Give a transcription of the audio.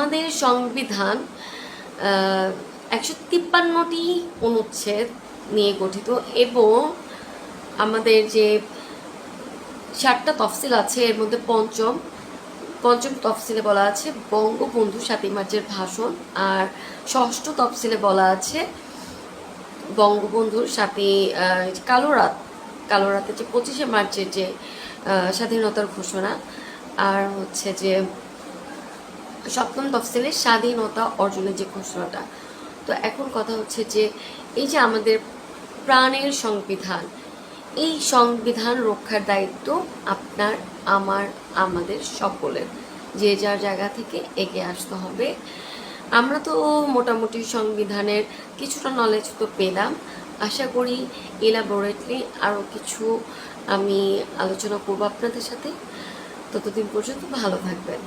আমাদের সংবিধান 153টি অনুচ্ছেদ নিয়ে গঠিত এবং আমাদের যে 7টা তফসিল আছে এর মধ্যে পঞ্চম তফসিলে বলা আছে বঙ্গবন্ধু 7ই মার্চের ভাষণ, আর ষষ্ঠ তফসিলে বলা আছে বঙ্গবন্ধুর সাথে কালো রাতে যে 25শে মার্চের যে স্বাধীনতার ঘোষণা, আর হচ্ছে যে সপ্তম তফসিলে স্বাধীনতা অর্জনের যে ঘোষণাটা। তো এখন কথা হচ্ছে যে এই যে আমাদের প্রাণের সংবিধান, এই সংবিধান রক্ষার দায়িত্ব আপনার, আমার, আমাদের সকলের। যে যার জায়গা থেকে এগিয়ে আসতে হবে। আমরা তো মোটামুটি সংবিধানের কিছুটা নলেজ তো পেলাম, আশা করি এলাবোরেটলি আরও কিছু আমি আলোচনা করবো আপনাদের সাথে। ততদিন পর্যন্ত ভালো থাকবেন।